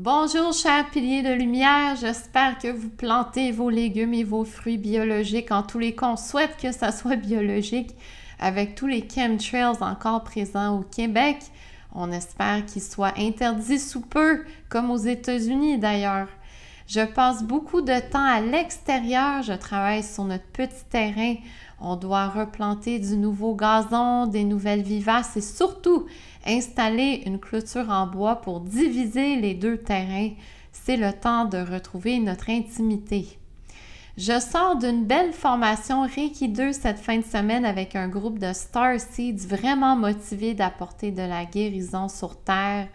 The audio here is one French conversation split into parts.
Bonjour chers piliers de lumière, j'espère que vous plantez vos légumes et vos fruits biologiques. En tous les cas, on souhaite que ça soit biologique avec tous les chemtrails encore présents au Québec. On espère qu'ils soient interdits sous peu, comme aux États-Unis d'ailleurs. Je passe beaucoup de temps à l'extérieur, je travaille sur notre petit terrain. On doit replanter du nouveau gazon, des nouvelles vivaces et surtout installer une clôture en bois pour diviser les deux terrains. C'est le temps de retrouver notre intimité. Je sors d'une belle formation Reiki 2 cette fin de semaine avec un groupe de Starseeds vraiment motivés d'apporter de la guérison sur Terre.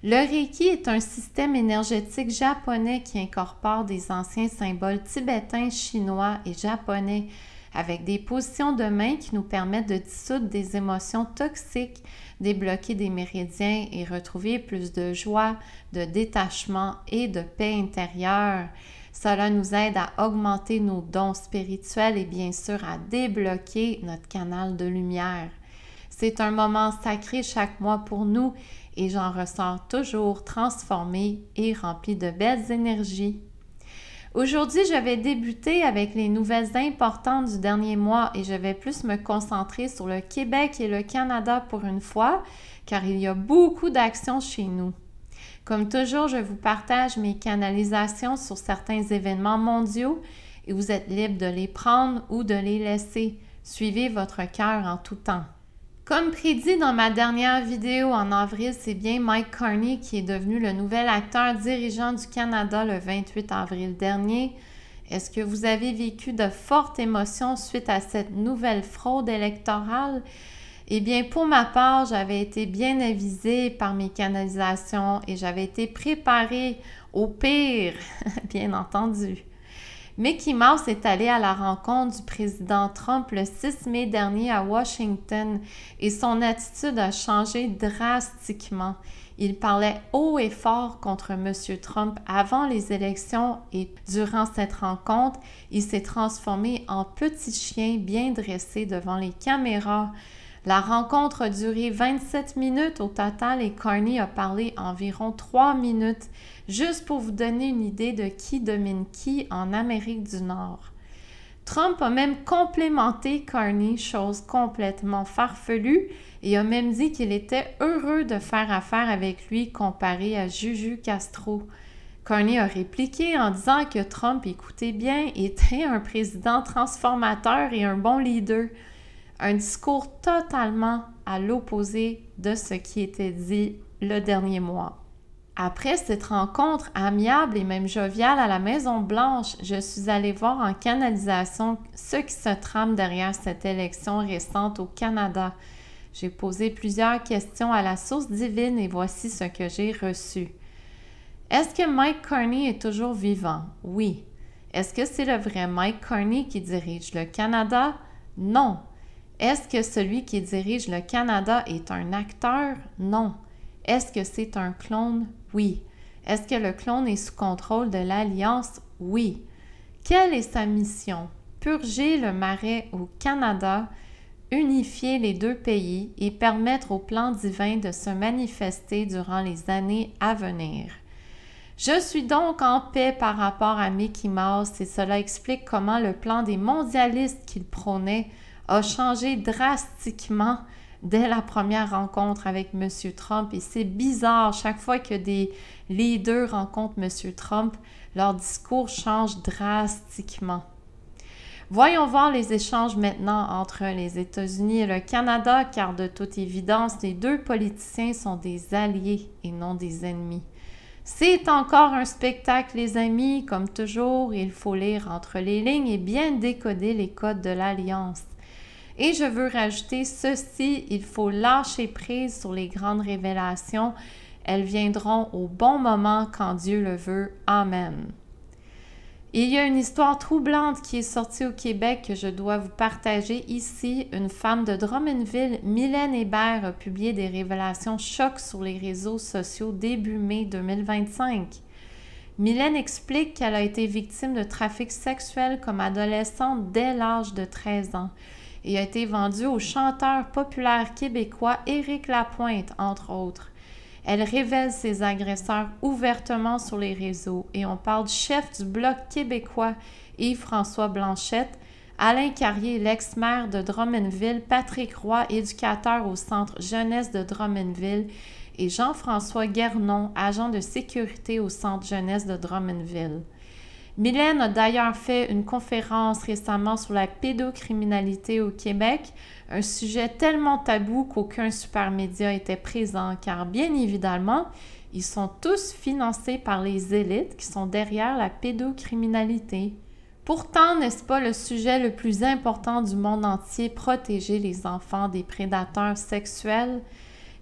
Le Reiki est un système énergétique japonais qui incorpore des anciens symboles tibétains, chinois et japonais avec des positions de main qui nous permettent de dissoudre des émotions toxiques, débloquer des méridiens et retrouver plus de joie, de détachement et de paix intérieure. Cela nous aide à augmenter nos dons spirituels et bien sûr à débloquer notre canal de lumière. C'est un moment sacré chaque mois pour nous et j'en ressors toujours transformée et remplie de belles énergies. Aujourd'hui, je vais débuter avec les nouvelles importantes du dernier mois et je vais plus me concentrer sur le Québec et le Canada pour une fois, car il y a beaucoup d'actions chez nous. Comme toujours, je vous partage mes canalisations sur certains événements mondiaux et vous êtes libre de les prendre ou de les laisser. Suivez votre cœur en tout temps. Comme prédit dans ma dernière vidéo en avril, c'est bien Mike Carney qui est devenu le nouvel acteur dirigeant du Canada le 28 avril dernier. Est-ce que vous avez vécu de fortes émotions suite à cette nouvelle fraude électorale? Eh bien, pour ma part, j'avais été bien avisée par mes canalisations et j'avais été préparée au pire, bien entendu. Mickey Mouse est allé à la rencontre du président Trump le 6 mai dernier à Washington et son attitude a changé drastiquement. Il parlait haut et fort contre M. Trump avant les élections et durant cette rencontre, il s'est transformé en petit chien bien dressé devant les caméras. La rencontre a duré 27 minutes au total et Carney a parlé environ 3 minutes, juste pour vous donner une idée de qui domine qui en Amérique du Nord. Trump a même complimenté Carney, chose complètement farfelue, et a même dit qu'il était heureux de faire affaire avec lui comparé à Juju Castro. Carney a répliqué en disant que Trump, écoutez bien, était un président transformateur et un bon leader. Un discours totalement à l'opposé de ce qui était dit le dernier mois. Après cette rencontre amiable et même joviale à la Maison-Blanche, je suis allée voir en canalisation ce qui se trame derrière cette élection récente au Canada. J'ai posé plusieurs questions à la source divine et voici ce que j'ai reçu. Est-ce que Mike Carney est toujours vivant? Oui. Est-ce que c'est le vrai Mike Carney qui dirige le Canada? Non. Est-ce que celui qui dirige le Canada est un acteur? Non. Est-ce que c'est un clone? Oui. Est-ce que le clone est sous contrôle de l'Alliance? Oui. Quelle est sa mission? Purger le marais au Canada, unifier les deux pays et permettre au plan divin de se manifester durant les années à venir. Je suis donc en paix par rapport à Mickey Mouse et cela explique comment le plan des mondialistes qu'il prônait a changé drastiquement dès la première rencontre avec M. Trump. Et c'est bizarre, chaque fois que des leaders rencontrent M. Trump, leur discours change drastiquement. Voyons voir les échanges maintenant entre les États-Unis et le Canada, car de toute évidence, les deux politiciens sont des alliés et non des ennemis. C'est encore un spectacle, les amis. Comme toujours, il faut lire entre les lignes et bien décoder les codes de l'Alliance. Et je veux rajouter ceci, il faut lâcher prise sur les grandes révélations. Elles viendront au bon moment quand Dieu le veut. Amen. Il y a une histoire troublante qui est sortie au Québec que je dois vous partager ici. Une femme de Drummondville, Mylène Hébert, a publié des révélations chocs sur les réseaux sociaux début mai 2025. Mylène explique qu'elle a été victime de trafic sexuel comme adolescente dès l'âge de 13 ans. Et a été vendue au chanteur populaire québécois Éric Lapointe, entre autres. Elle révèle ses agresseurs ouvertement sur les réseaux et on parle du chef du Bloc québécois, Yves-François Blanchette, Alain Carrier, l'ex-maire de Drummondville, Patrick Roy, éducateur au Centre Jeunesse de Drummondville, et Jean-François Guernon, agent de sécurité au Centre Jeunesse de Drummondville. Mylène a d'ailleurs fait une conférence récemment sur la pédocriminalité au Québec, un sujet tellement tabou qu'aucun super média était présent, car bien évidemment, ils sont tous financés par les élites qui sont derrière la pédocriminalité. Pourtant, n'est-ce pas le sujet le plus important du monde entier, protéger les enfants des prédateurs sexuels?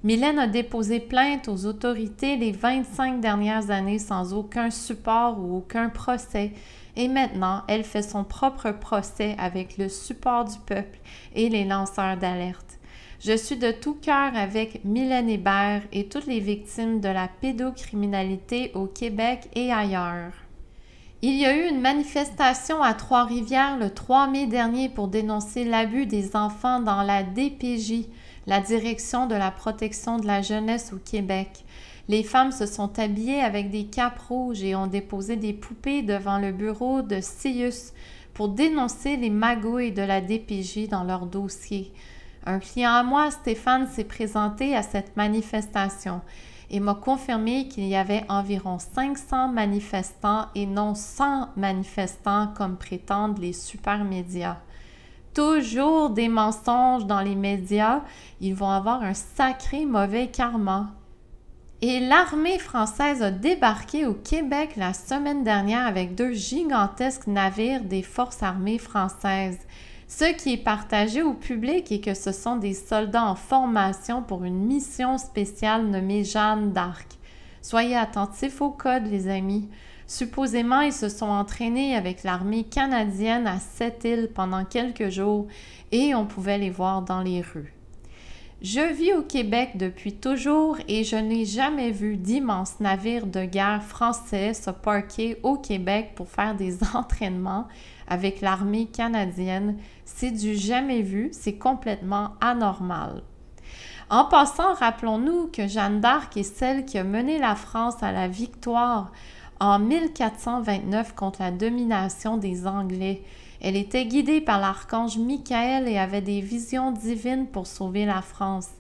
Mylène a déposé plainte aux autorités les 25 dernières années sans aucun support ou aucun procès. Et maintenant, elle fait son propre procès avec le support du peuple et les lanceurs d'alerte. Je suis de tout cœur avec Mylène Hébert et toutes les victimes de la pédocriminalité au Québec et ailleurs. Il y a eu une manifestation à Trois-Rivières le 3 mai dernier pour dénoncer l'abus des enfants dans la DPJ, la Direction de la protection de la jeunesse au Québec. Les femmes se sont habillées avec des capes rouges et ont déposé des poupées devant le bureau de CIUS pour dénoncer les magouilles de la DPJ dans leur dossier. Un client à moi, Stéphane, s'est présenté à cette manifestation et m'a confirmé qu'il y avait environ 500 manifestants et non 100 manifestants comme prétendent les super médias. Toujours des mensonges dans les médias, ils vont avoir un sacré mauvais karma. Et l'armée française a débarqué au Québec la semaine dernière avec 2 gigantesques navires des forces armées françaises. Ce qui est partagé au public est que ce sont des soldats en formation pour une mission spéciale nommée Jeanne d'Arc. Soyez attentifs au code, les amis. Supposément, ils se sont entraînés avec l'armée canadienne à Sept-Îles pendant quelques jours et on pouvait les voir dans les rues. Je vis au Québec depuis toujours et je n'ai jamais vu d'immenses navires de guerre français se parquer au Québec pour faire des entraînements avec l'armée canadienne. C'est du jamais vu, c'est complètement anormal. En passant, rappelons-nous que Jeanne d'Arc est celle qui a mené la France à la victoire en 1429 contre la domination des Anglais. Elle était guidée par l'archange Michael et avait des visions divines pour sauver la France.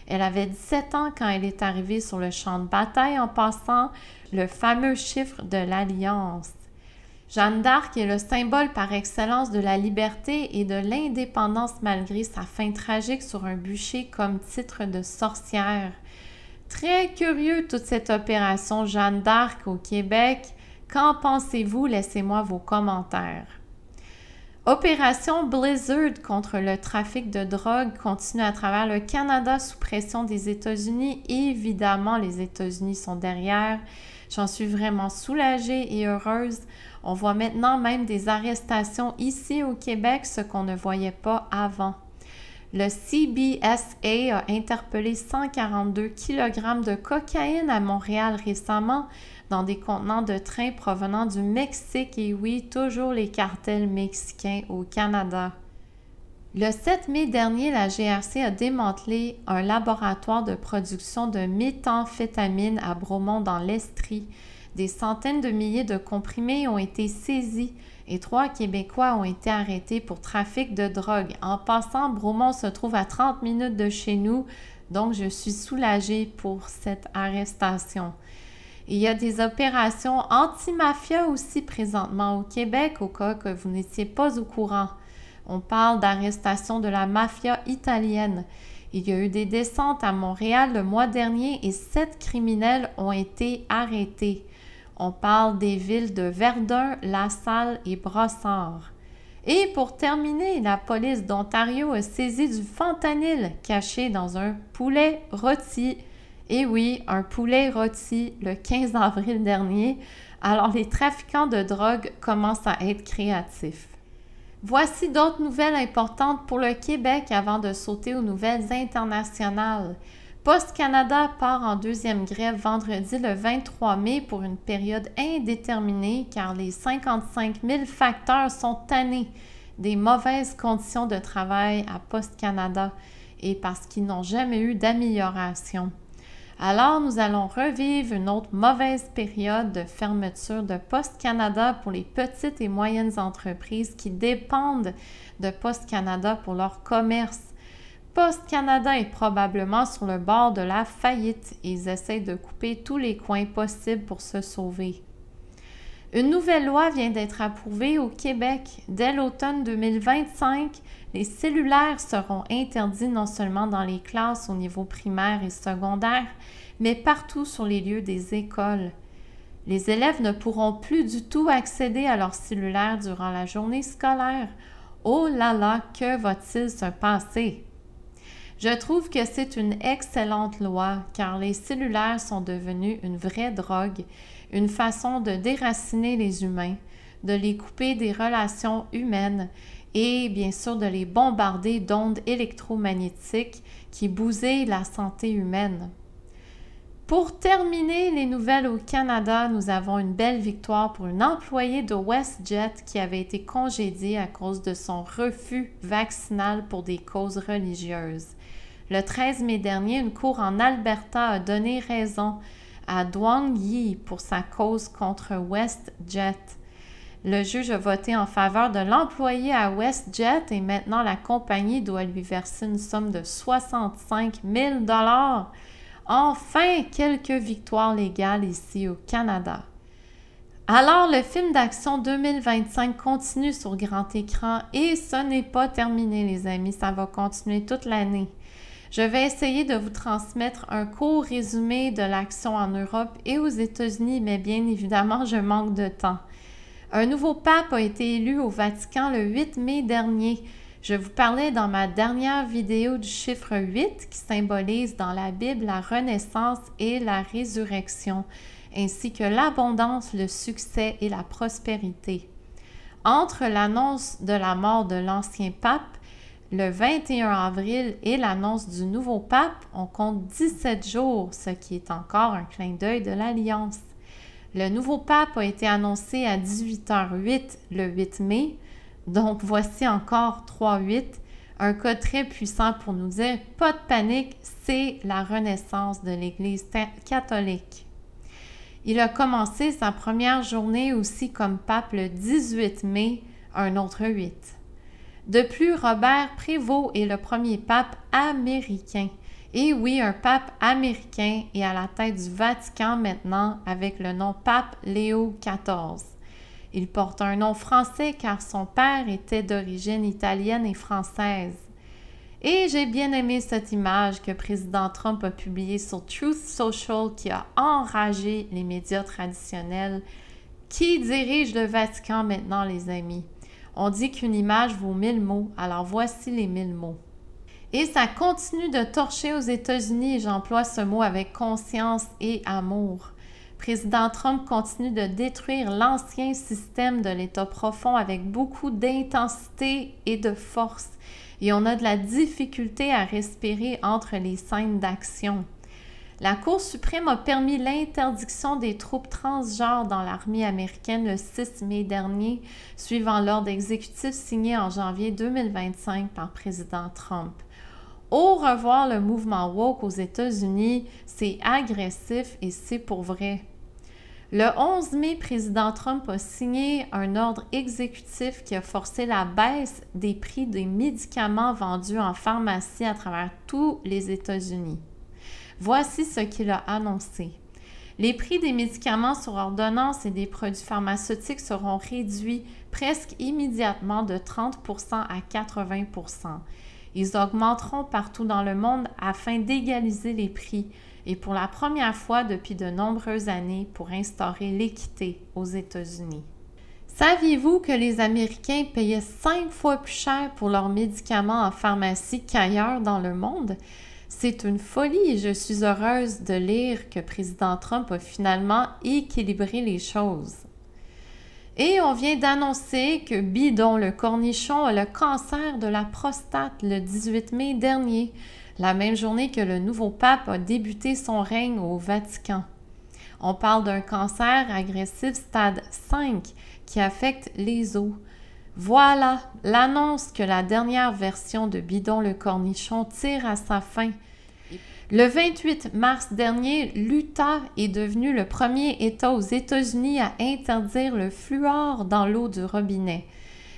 Elle avait 17 ans quand elle est arrivée sur le champ de bataille en passant le fameux chiffre de l'Alliance. Jeanne d'Arc est le symbole par excellence de la liberté et de l'indépendance malgré sa fin tragique sur un bûcher comme titre de sorcière. Très curieux toute cette opération Jeanne d'Arc au Québec. Qu'en pensez-vous? Laissez-moi vos commentaires. Opération Blizzard contre le trafic de drogue continue à travers le Canada sous pression des États-Unis. Évidemment, les États-Unis sont derrière. J'en suis vraiment soulagée et heureuse. On voit maintenant même des arrestations ici au Québec, ce qu'on ne voyait pas avant. Le CBSA a interpellé 142 kg de cocaïne à Montréal récemment dans des contenants de train provenant du Mexique et oui, toujours les cartels mexicains au Canada. Le 7 mai dernier, la GRC a démantelé un laboratoire de production de méthamphétamine à Bromont dans l'Estrie. Des centaines de milliers de comprimés ont été saisis et 3 Québécois ont été arrêtés pour trafic de drogue. En passant, Bromont se trouve à 30 minutes de chez nous, donc je suis soulagée pour cette arrestation. Il y a des opérations anti-mafia aussi présentement au Québec, au cas que vous n'étiez pas au courant. On parle d'arrestation de la mafia italienne. Il y a eu des descentes à Montréal le mois dernier et 7 criminels ont été arrêtés. On parle des villes de Verdun, LaSalle et Brossard. Et pour terminer, la police d'Ontario a saisi du fentanyl caché dans un poulet rôti. Et oui, un poulet rôti le 15 avril dernier. Alors les trafiquants de drogue commencent à être créatifs. Voici d'autres nouvelles importantes pour le Québec avant de sauter aux nouvelles internationales. Post Canada part en 2e grève vendredi le 23 mai pour une période indéterminée car les 55 000 facteurs sont tannés des mauvaises conditions de travail à Post Canada et parce qu'ils n'ont jamais eu d'amélioration. Alors, nous allons revivre une autre mauvaise période de fermeture de Poste Canada pour les petites et moyennes entreprises qui dépendent de Poste Canada pour leur commerce. Poste Canada est probablement sur le bord de la faillite et ils essaient de couper tous les coins possibles pour se sauver. Une nouvelle loi vient d'être approuvée au Québec. Dès l'automne 2025, les cellulaires seront interdits non seulement dans les classes au niveau primaire et secondaire, mais partout sur les lieux des écoles. Les élèves ne pourront plus du tout accéder à leur cellulaire durant la journée scolaire. Oh là là, que va-t-il se passer? Je trouve que c'est une excellente loi car les cellulaires sont devenus une vraie drogue, une façon de déraciner les humains, de les couper des relations humaines et bien sûr de les bombarder d'ondes électromagnétiques qui bousillent la santé humaine. Pour terminer les nouvelles au Canada, nous avons une belle victoire pour une employée de WestJet qui avait été congédiée à cause de son refus vaccinal pour des causes religieuses. Le 13 mai dernier, une cour en Alberta a donné raison à Duong Yi pour sa cause contre WestJet. Le juge a voté en faveur de l'employé à WestJet et maintenant la compagnie doit lui verser une somme de 65 000 $. Enfin, quelques victoires légales ici au Canada. Alors, le film d'action 2025 continue sur grand écran et ce n'est pas terminé, les amis. Ça va continuer toute l'année. Je vais essayer de vous transmettre un court résumé de l'action en Europe et aux États-Unis, mais bien évidemment, je manque de temps. Un nouveau pape a été élu au Vatican le 8 mai dernier. Je vous parlais dans ma dernière vidéo du chiffre 8 qui symbolise dans la Bible la renaissance et la résurrection, ainsi que l'abondance, le succès et la prospérité. Entre l'annonce de la mort de l'ancien pape, le 21 avril et l'annonce du nouveau pape, on compte 17 jours, ce qui est encore un clin d'œil de l'Alliance. Le nouveau pape a été annoncé à 18h08 le 8 mai, donc voici encore 3-8, un code très puissant pour nous dire « pas de panique, c'est la renaissance de l'Église catholique ». Il a commencé sa première journée aussi comme pape le 18 mai, un autre 8. De plus, Robert Prévost est le premier pape américain. Et oui, un pape américain est à la tête du Vatican maintenant avec le nom pape Léo XIV. Il porte un nom français car son père était d'origine italienne et française. Et j'ai bien aimé cette image que président Trump a publiée sur Truth Social qui a enragé les médias traditionnels. Qui dirige le Vatican maintenant, les amis? On dit qu'une image vaut 1000 mots, alors voici les 1000 mots. Et ça continue de torcher aux États-Unis, et j'emploie ce mot avec conscience et amour. Président Trump continue de détruire l'ancien système de l'État profond avec beaucoup d'intensité et de force. Et on a de la difficulté à respirer entre les scènes d'action. La Cour suprême a permis l'interdiction des troupes transgenres dans l'armée américaine le 6 mai dernier, suivant l'ordre exécutif signé en janvier 2025 par président Trump. Au revoir le mouvement woke aux États-Unis, c'est agressif et c'est pour vrai. Le 11 mai, président Trump a signé un ordre exécutif qui a forcé la baisse des prix des médicaments vendus en pharmacie à travers tous les États-Unis. Voici ce qu'il a annoncé. Les prix des médicaments sur ordonnance et des produits pharmaceutiques seront réduits presque immédiatement de 30 % à 80 %. Ils augmenteront partout dans le monde afin d'égaliser les prix et pour la première fois depuis de nombreuses années pour instaurer l'équité aux États-Unis. Saviez-vous que les Américains payaient 5 fois plus cher pour leurs médicaments en pharmacie qu'ailleurs dans le monde? C'est une folie et je suis heureuse de lire que président Trump a finalement équilibré les choses. Et on vient d'annoncer que Bidon le cornichon a le cancer de la prostate le 18 mai dernier, la même journée que le nouveau pape a débuté son règne au Vatican. On parle d'un cancer agressif stade 5 qui affecte les os. Voilà l'annonce que la dernière version de Bidon le cornichon tire à sa fin. Le 28 mars dernier, l'Utah est devenu le premier État aux États-Unis à interdire le fluor dans l'eau du robinet.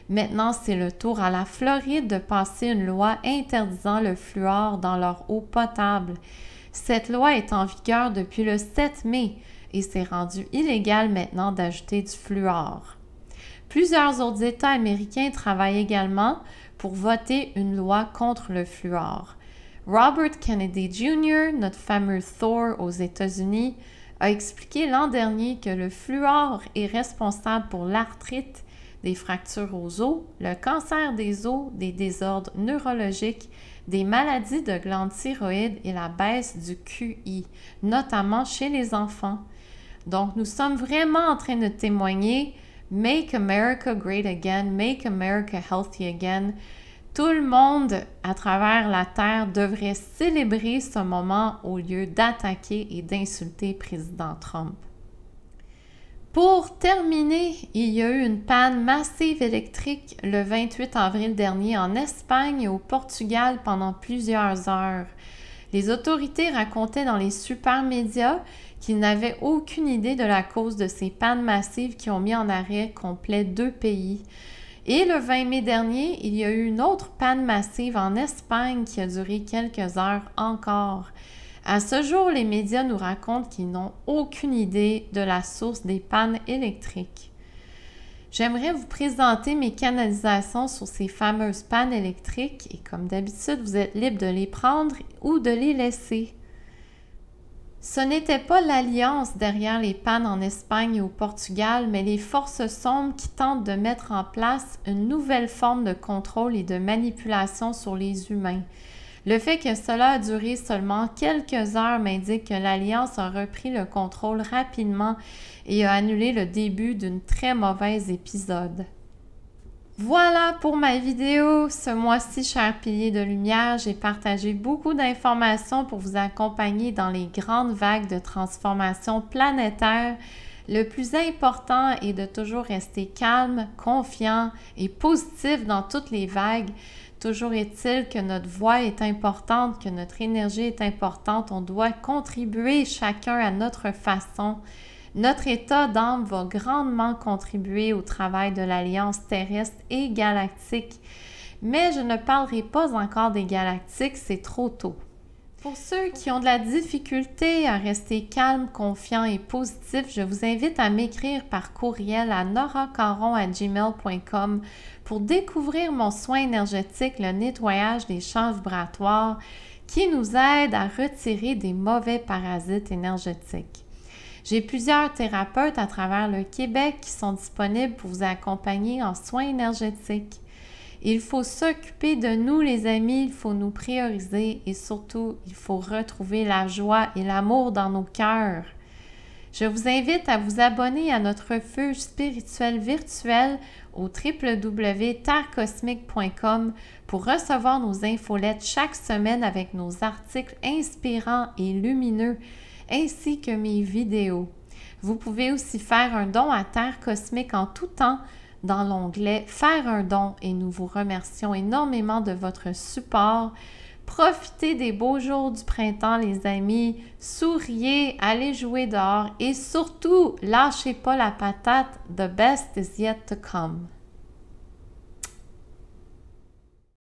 Maintenant, c'est le tour à la Floride de passer une loi interdisant le fluor dans leur eau potable. Cette loi est en vigueur depuis le 7 mai et c'est rendu illégal maintenant d'ajouter du fluor. Plusieurs autres États américains travaillent également pour voter une loi contre le fluor. Robert Kennedy Jr., notre fameux Thor aux États-Unis, a expliqué l'an dernier que le fluor est responsable pour l'arthrite, des fractures aux os, le cancer des os, des désordres neurologiques, des maladies de glandes thyroïdes et la baisse du QI, notamment chez les enfants. Donc, nous sommes vraiment en train de témoigner « Make America Great Again, Make America Healthy Again ». Tout le monde à travers la Terre devrait célébrer ce moment au lieu d'attaquer et d'insulter président Trump. Pour terminer, il y a eu une panne massive électrique le 28 avril dernier en Espagne et au Portugal pendant plusieurs heures. Les autorités racontaient dans les super médias qu'ils n'avaient aucune idée de la cause de ces pannes massives qui ont mis en arrêt complet 2 pays. Et le 20 mai dernier, il y a eu une autre panne massive en Espagne qui a duré quelques heures encore. À ce jour, les médias nous racontent qu'ils n'ont aucune idée de la source des pannes électriques. J'aimerais vous présenter mes canalisations sur ces fameuses pannes électriques et comme d'habitude, vous êtes libre de les prendre ou de les laisser. Ce n'était pas l'alliance derrière les pannes en Espagne et au Portugal, mais les forces sombres qui tentent de mettre en place une nouvelle forme de contrôle et de manipulation sur les humains. Le fait que cela a duré seulement quelques heures m'indique que l'Alliance a repris le contrôle rapidement et a annulé le début d'une très mauvaise épisode. Voilà pour ma vidéo. Ce mois-ci, chers piliers de lumière, j'ai partagé beaucoup d'informations pour vous accompagner dans les grandes vagues de transformation planétaire. Le plus important est de toujours rester calme, confiant et positif dans toutes les vagues. Toujours est-il que notre voix est importante, que notre énergie est importante. On doit contribuer chacun à notre façon. Notre état d'âme va grandement contribuer au travail de l'Alliance terrestre et galactique. Mais je ne parlerai pas encore des galactiques, c'est trop tôt. Pour ceux qui ont de la difficulté à rester calme, confiant et positif, je vous invite à m'écrire par courriel à noracaron@gmail.com pour découvrir mon soin énergétique, le nettoyage des champs vibratoires qui nous aide à retirer des mauvais parasites énergétiques. J'ai plusieurs thérapeutes à travers le Québec qui sont disponibles pour vous accompagner en soins énergétiques. Il faut s'occuper de nous, les amis, il faut nous prioriser et surtout, il faut retrouver la joie et l'amour dans nos cœurs. Je vous invite à vous abonner à notre refuge spirituel virtuel au www.terrecosmique.com pour recevoir nos infolettes chaque semaine avec nos articles inspirants et lumineux ainsi que mes vidéos. Vous pouvez aussi faire un don à Terre Cosmique en tout temps dans l'onglet « Faire un don » et nous vous remercions énormément de votre support. Profitez des beaux jours du printemps, les amis. Souriez, allez jouer dehors et surtout, lâchez pas la patate. The best is yet to come.